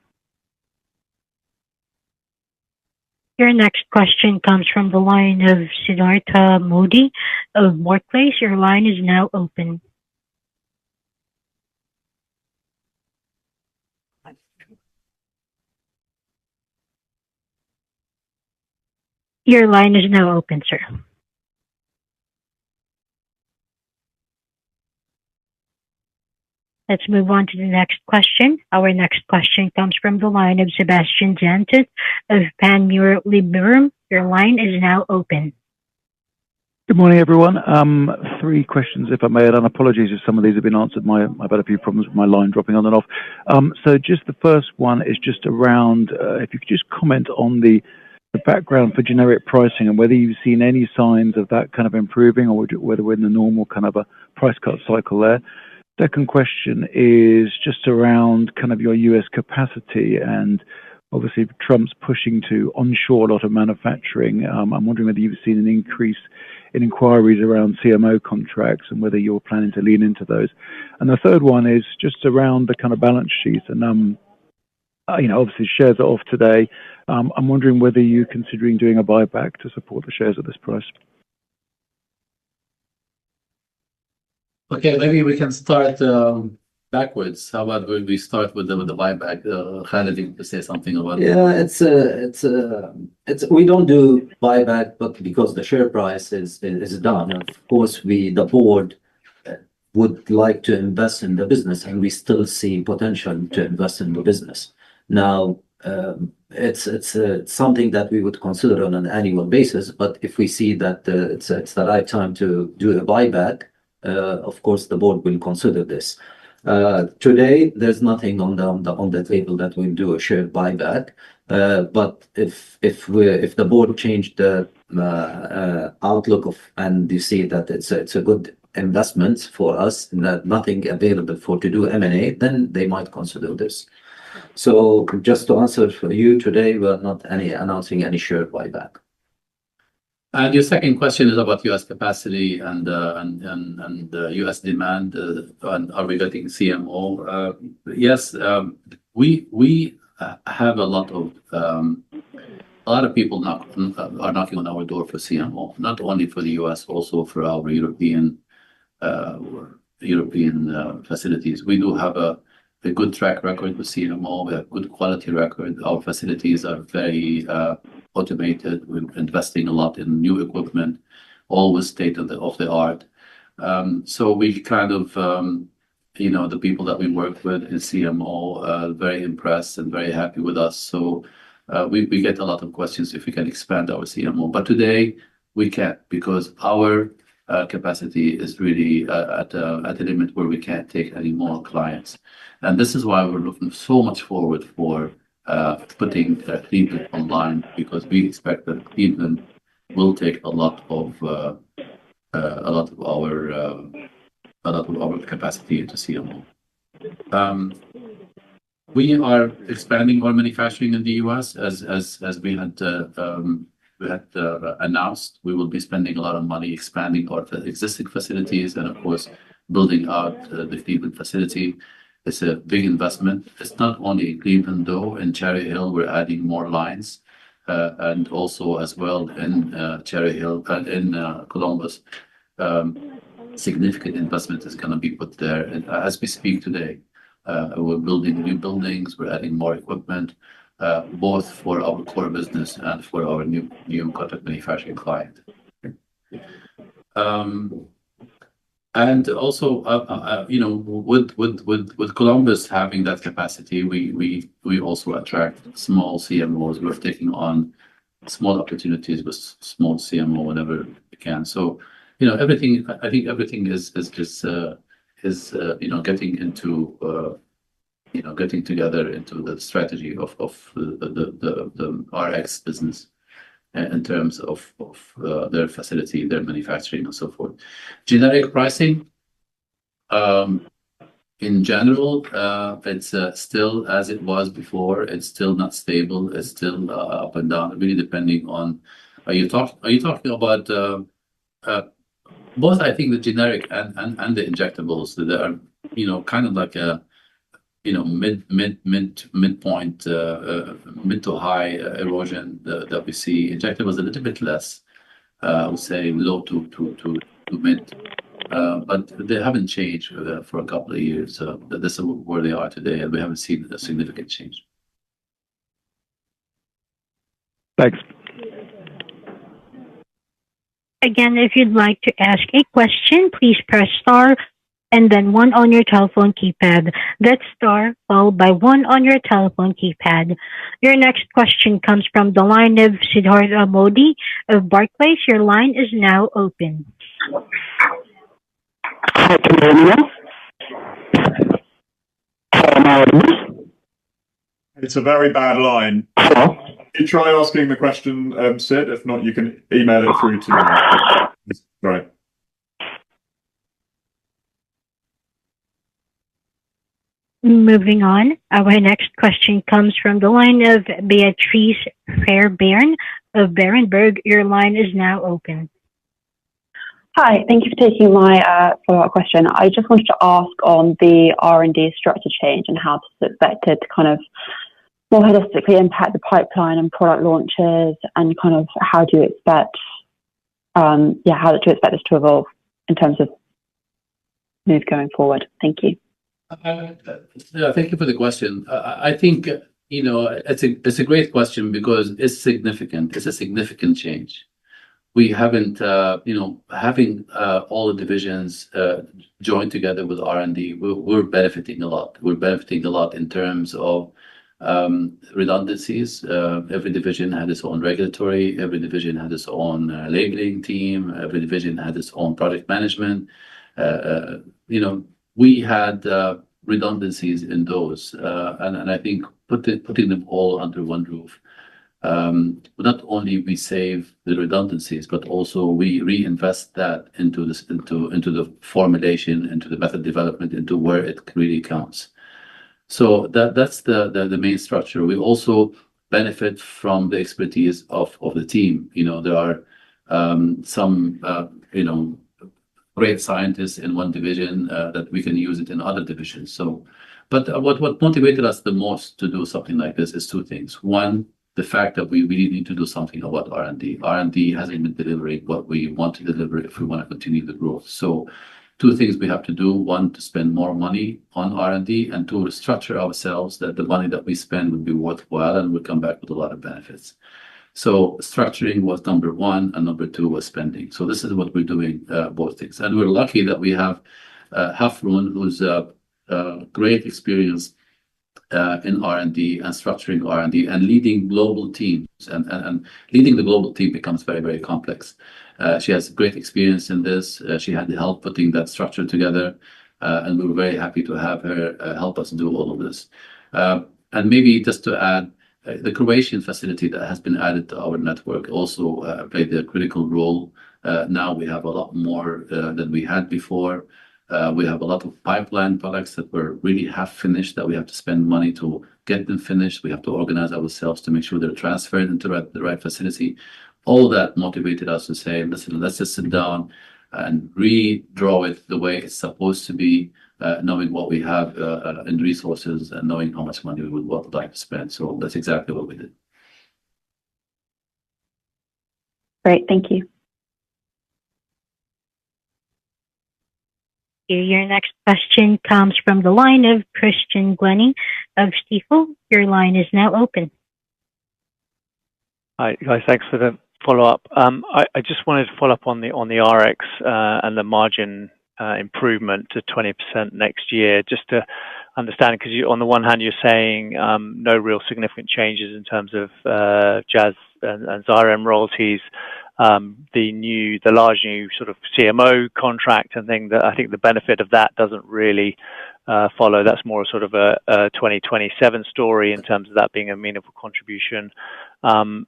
Your next question comes from the line of Siddhartha Modi of Barclays. Your line is now open. Your line is now open, sir. Let's move on to the next question. Our next question comes from the line of Sebastian Jantet of Panmure Liberum. Your line is now open. Good morning, everyone. 3 questions, if I may, and apologies if some of these have been answered. I've had a few problems with my line dropping on and off. So just the first one is just around, if you could just comment on the background for generic pricing and whether you've seen any signs of that kind of improving or whether we're in the normal kind of a price cut cycle there. Second question is just around kind of your US capacity, and obviously Trump's pushing to onshore a lot of manufacturing. I'm wondering whether you've seen an increase in inquiries around CMO contracts and whether you're planning to lean into those. And the third one is just around the kind of balance sheet. And obviously shares are off today. I'm wondering whether you're considering doing a buyback to support the shares at this price. Okay, maybe we can start backwards. How about we start with the buyback? Khalid, you to say something about it. Yeah, we don't do buyback, but because the share price is down. Of course, the board would like to invest in the business, and we still see potential to invest in the business. Now, it's something that we would consider on an annual basis, but if we see that it's the right time to do a buyback, of course, the board will consider this. Today, there's nothing on the table that we'll do a share buyback. But if the board changed the outlook and you see that it's a good investment for us, and that nothing available to do M&A, then they might consider this. So just to answer for you today, we're not announcing any share buyback. And your second question is about US capacity and US demand. And are we getting CMO? Yes, we have a lot of people are knocking on our door for CMO, not only for the US, also for our European facilities. We do have a good track record with CMO. We have good quality record. Our facilities are very automated. We're investing a lot in new equipment, always state of the art. So we kind of, the people that we work with in CMO are very impressed and very happy with us. So we get a lot of questions if we can expand our CMO. But today we can't, because our capacity is really at a limit where we can't take any more clients. And this is why we're looking so much forward for putting Cleveland online, because we expect that Cleveland will take a lot of our capacity into CMO. We are expanding our manufacturing in the US as we had announced. We will be spending a lot of money expanding our existing facilities and, of course, building out the Cleveland facility. It's a big investment. It's not only in Cleveland, though. In Cherry Hill, we're adding more lines, and also as well in Cherry Hill and in Columbus. Significant investment is going to be put there. And as we speak today, we're building new buildings. We're adding more equipment, both for our core business and for our new contract manufacturing client. And also, with Columbus having that capacity, we also attract small CMOs. We're taking on small opportunities with small CMO whenever we can. So, everything. I think everything is just getting together into the strategy of the RX business in terms of their facility, their manufacturing, and so forth. Generic pricing, In general, it's still as it was before. It's still not stable. It's still up and down, really depending on. Are you talking about both? I think the generic and the injectables that are kind of like a midpoint, mid to high erosion that we see. Injectables a little bit less. I would say low to mid. But they haven't changed for a couple of years. This is where they are today, and we haven't seen a significant change. Thanks. Again, if you'd like to ask a question, please press star and then one on your telephone keypad. That's star followed by one on your telephone keypad. Your next question comes from the line of Siddhartha Modi of Barclays. Your line is now open. Hi, can you hear me now? Am I audible? It's a very bad line. Hello? You try asking the question, Sid. If not, you can email it through to me. Sorry. Moving on, our next question comes from the line of Beatrice Fairbairn of Berenberg. Your line is now open. Hi, thank you for taking my follow-up question. I just wanted to ask on the R&D structure change and how this is expected to kind of more holistically impact the pipeline and product launches, and kind of how do you expect, how do you expect this to evolve in terms of move going forward? Thank you. Yeah, thank you for the question. I think it's a great question because it's significant. It's a significant change. We haven't, having all the divisions joined together with R&D, we're benefiting a lot. We're benefiting a lot in terms of redundancies. Every division had its own regulatory. Every division had its own labeling team. Every division had its own product management. We had redundancies in those, and I think putting them all under one roof. Not only we save the redundancies, but also we reinvest that into the formulation, into the method development, into where it really counts. So that's the main structure. We also benefit from the expertise of the team. There are some great scientists in one division that we can use it in other divisions. But what motivated us the most to do something like this is two things. One, the fact that we really need to do something about R&D. R&D hasn't been delivering what we want to deliver if we want to continue the growth. So two things we have to do. One, to spend more money on R&D, and two, to structure ourselves that the money that we spend would be worthwhile and would come back with a lot of benefits. So structuring was number one, and number two was spending. So this is what we're doing, both things. And we're lucky that we have Hafrun, who's great experience in R&D and structuring R&D and leading global teams. And leading the global team becomes very, very complex. She has great experience in this. She had the help putting that structure together, and we were very happy to have her help us do all of this. And maybe just to add, the Croatian facility that has been added to our network also played a critical role. Now we have a lot more than we had before. We have a lot of pipeline products that were really half finished that we have to spend money to get them finished. We have to organize ourselves to make sure they're transferred into the right facility. All that motivated us to say, listen, let's just sit down and redraw it the way it's supposed to be, knowing what we have in resources and knowing how much money we would like to spend. So that's exactly what we did. Great, thank you. Your next question comes from the line of Christian Glennie of Stifel. Your line is now open. Hi, guys. Thanks for the follow-up. I just wanted to follow up on the RX and the margin improvement to 20% next year, just to understand, because on the one hand, you're saying no real significant changes in terms of Jazz and Xyrem royalties. The large new sort of CMO contract and thing, that I think the benefit of that doesn't really follow. That's more sort of a 2027 story in terms of that being a meaningful contribution. So I'm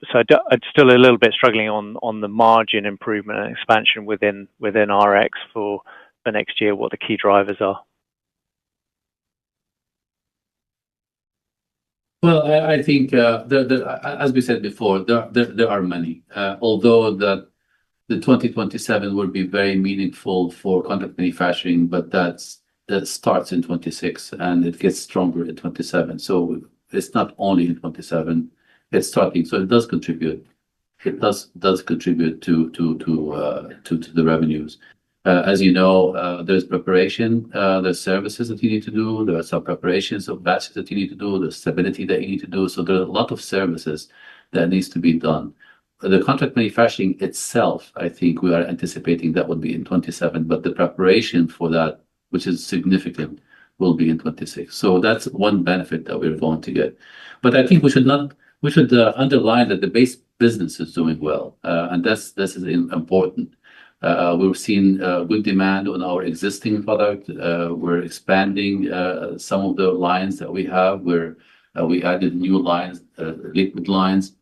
still a little bit struggling on the margin improvement and expansion within RX for next year, what the key drivers are. Well, I think as we said before, there are many. Although the 2027 will be very meaningful for contract manufacturing, but that starts in 26 and it gets stronger in 27. So it's not only in 27, it's starting. So it does contribute. It does contribute to the revenues. As you know, there's preparation, there's services that you need to do, there are some preparations of batches that you need to do, there's stability that you need to do. So there are a lot of services that needs to be done. The contract manufacturing itself, I think we are anticipating that would be in 27, but the preparation for that, which is significant, will be in 26. So that's one benefit that we're going to get. But I think we should underline that the base business is doing well, and this is important. We've seen good demand on our existing product. We're expanding some of the lines that we have, where we added new lines, liquid lines.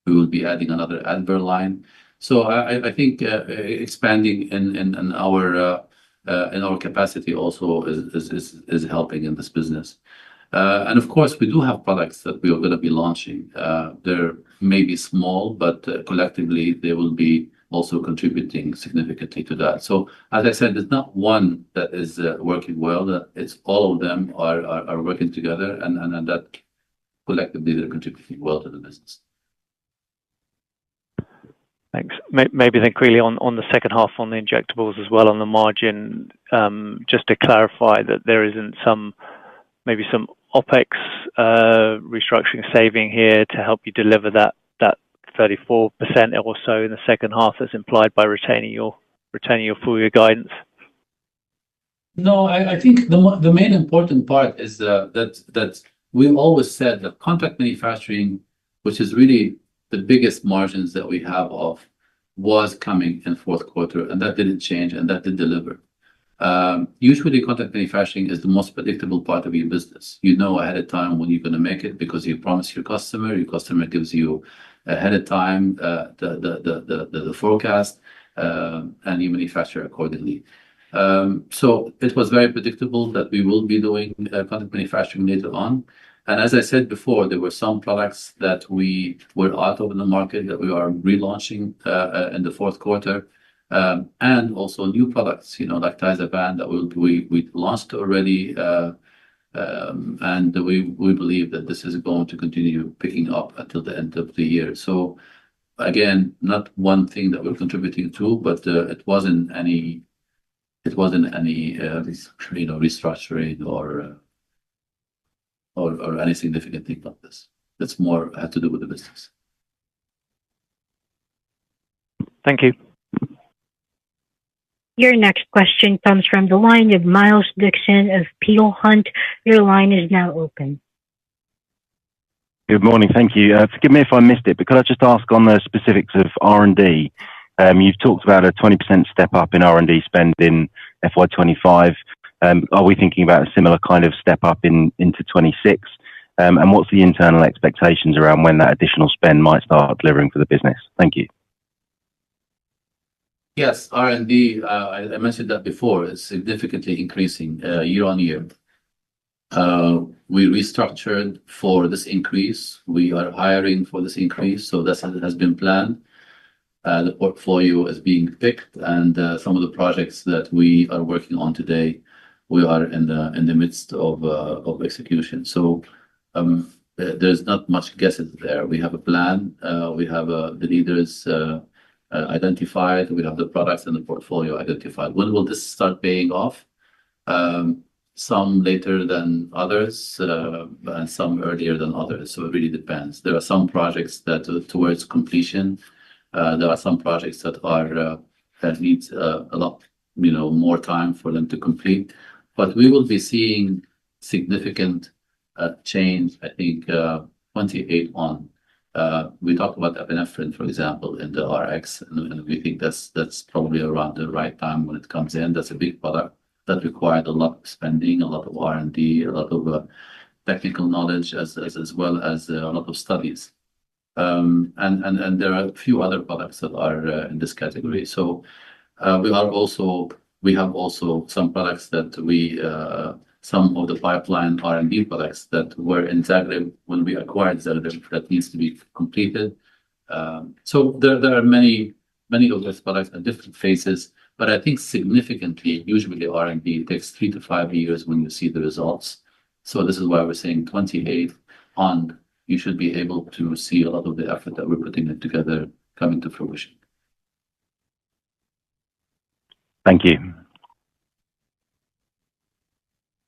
We will be adding another Adver line. So I think expanding in our capacity also is helping in this business. And of course, we do have products that we are going to be launching. They're maybe small, but collectively they will be also contributing significantly to that. So as I said, there's not one that is working well. It's all of them are working together, and that collectively they're contributing well to the business. Thanks. Maybe then quickly on the second half on the injectables as well on the margin, just to clarify that there isn't maybe some OpEx restructuring saving here to help you deliver that 34% or so in the second half that's implied by retaining your full year guidance. No, I think the main important part is that we always said that contract manufacturing, which is really the biggest margins that we have was coming in fourth quarter, and that didn't change, and that did deliver. Usually contract manufacturing is the most predictable part of your business. You know ahead of time when you're going to make it because you promise your customer gives you ahead of time the forecast, and you manufacture accordingly. So it was very predictable that we will be doing contract manufacturing later on. And as I said before, there were some products that we were out of the market that we are relaunching in the fourth quarter, and also new products, like Tizaban that we launched already, and we believe that this is going to continue picking up until the end of the year. So again, not one thing that we're contributing to, but it wasn't any restructuring or any significant thing like this. It's more had to do with the business. Thank you. Your next question comes from the line of Miles Dixon of Peel Hunt. Your line is now open. Good morning. Thank you. Forgive me if I missed it, but could I just ask on the specifics of R&D? You've talked about a 20% step up in R&D spend in FY25. Are we thinking about a similar kind of step up into 26? And what's the internal expectations around when that additional spend might start delivering for the business? Thank you. Yes, R&D, I mentioned that before, is significantly increasing year on year. We restructured for this increase. We are hiring for this increase, so that has been planned. The portfolio is being picked, and some of the projects that we are working on today, we are in the midst of execution. So there's not much guesses there. We have a plan. We have the leaders identified. We have the products and the portfolio identified. When will this start paying off? Some later than others, and some earlier than others. So it really depends. There are some projects that are towards completion. There are some projects that needs a lot, more time for them to complete. But we will be seeing significant change, I think, 28 on. We talked about epinephrine, for example, in the RX, and we think that's probably around the right time when it comes in. That's a big product that required a lot of spending, a lot of R&D, a lot of technical knowledge, as well as a lot of studies. And there are a few other products that are in this category. So we have also some products that we some of the pipeline R&D products that were in Zagreb when we acquired Zagreb that needs to be completed. So there are many of those products at different phases, but I think significantly, usually R&D takes 3 to 5 years when you see the results. So this is why we're saying 28 on, you should be able to see a lot of the effort that we're putting it together coming to fruition. Thank you.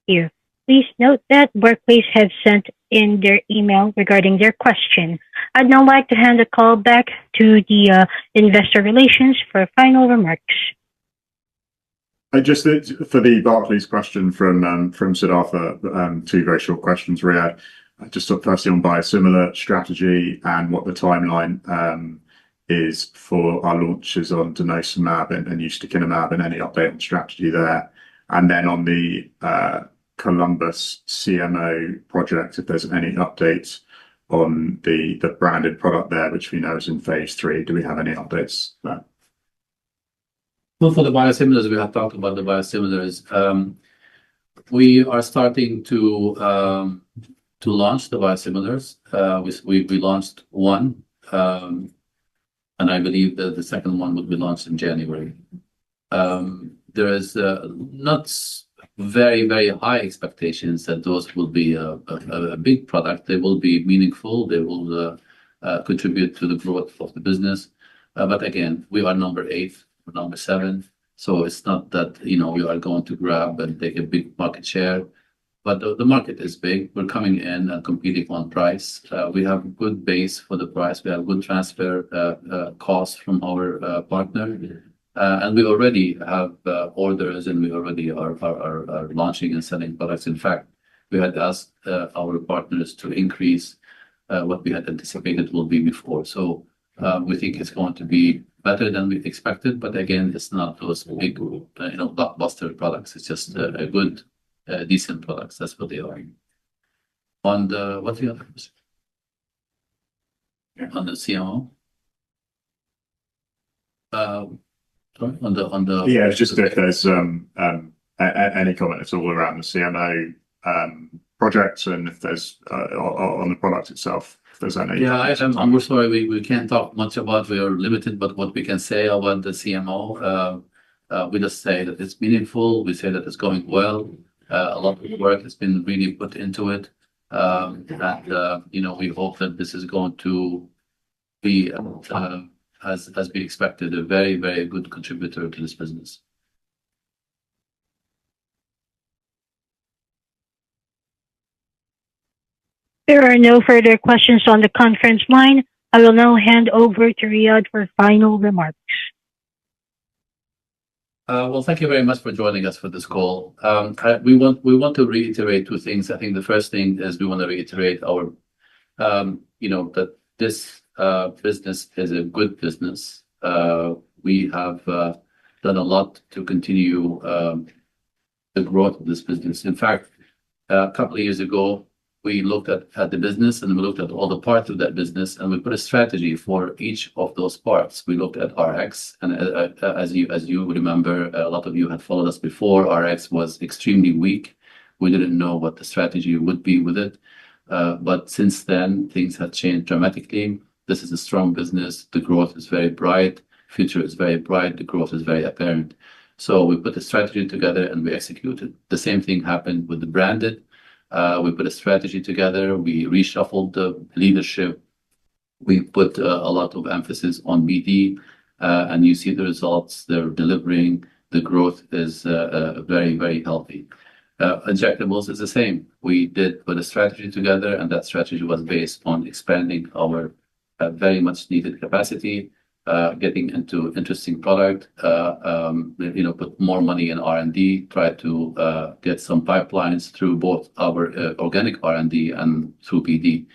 Here. Please note that Barclays have sent in their email regarding their question. I'd now like to hand the call back to the investor relations for final remarks. Just for the Barclays question from Siddhartha, 2 very short questions, Riyadh. Just firstly on biosimilar strategy and what the timeline is for our launches on denosumab and ustekinumab, and any update on strategy there. And then on the Columbus CMO project, if there's any updates on the branded product there, which we know is in phase 3. Do we have any updates there? Well, for the biosimilars, we have talked about the biosimilars. We are starting to launch the biosimilars. We launched one, and I believe that the second one will be launched in January. There is not very high expectations that those will be a big product. They will be meaningful. They will contribute to the growth of the business. But again, we are number 8 or number 7, so it's not that we are going to grab and take a big market share. But the market is big. We're coming in and competing on price. We have good base for the price. We have good transfer costs from our partner. And we already have orders, and we already are launching and selling products. In fact, we had asked our partners to increase what we had anticipated will be before. So we think it's going to be better than we expected. But again, it's not those big, blockbuster products. It's just a good, decent products. That's what they are. On the what's the other question? On the CMO. Sorry, on the Yeah, it's just if there's any comment at all around the CMO projects, and if there's on the product itself, if there's any. Yeah, I'm sorry, we can't talk much about. We are limited, but what we can say about the CMO, we just say that it's meaningful. We say that it's going well. A lot of work has been really put into it, and we hope that this is going to be as we expected, a very good contributor to this business. There are no further questions on the conference line. I will now hand over to Riyadh for final remarks. Well, thank you very much for joining us for this call. We want to reiterate 2 things. I think the first thing is we want to reiterate our, that this business is a good business. We have done a lot to continue the growth of this business. In fact, a couple of years ago, we looked at the business, and we looked at all the parts of that business, and we put a strategy for each of those parts. We looked at RX, and as you remember, a lot of you had followed us before. RX was extremely weak. We didn't know what the strategy would be with it. But since then, things have changed dramatically. This is a strong business. The growth is very bright. Future is very bright. The growth is very apparent. So we put a strategy together and we executed. The same thing happened with the branded. We put a strategy together. We reshuffled the leadership. We put a lot of emphasis on BD, and you see the results they're delivering. The growth is very healthy. Injectables is the same. We did put a strategy together, and that strategy was based on expanding our very much needed capacity, getting into interesting product, put more money in R&D, try to get some pipelines through both our organic R&D and through BD.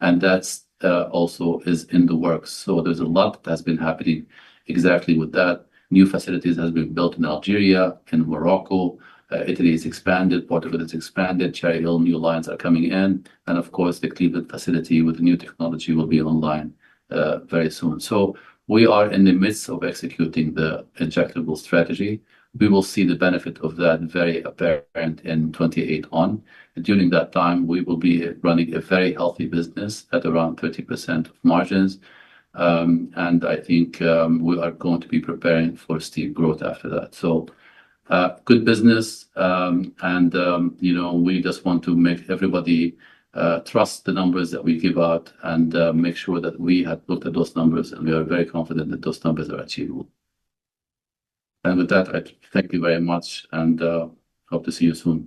And that's also is in the works. So there's a lot that has been happening exactly with that. New facilities has been built in Algeria, in Morocco. Italy is expanded, Portugal is expanded, Cherry Hill new lines are coming in, and of course the Cleveland facility with the new technology will be online very soon. So we are in the midst of executing the injectable strategy. we will see the benefit of that very apparent in 28 on. And during that time, we will be running a very healthy business at around 30% of margins. And I think we are going to be preparing for steep growth after that. So good business. We just want to make everybody trust the numbers that we give out and make sure that we have looked at those numbers and we are very confident that those numbers are achievable. And with that, I thank you very much and hope to see you soon.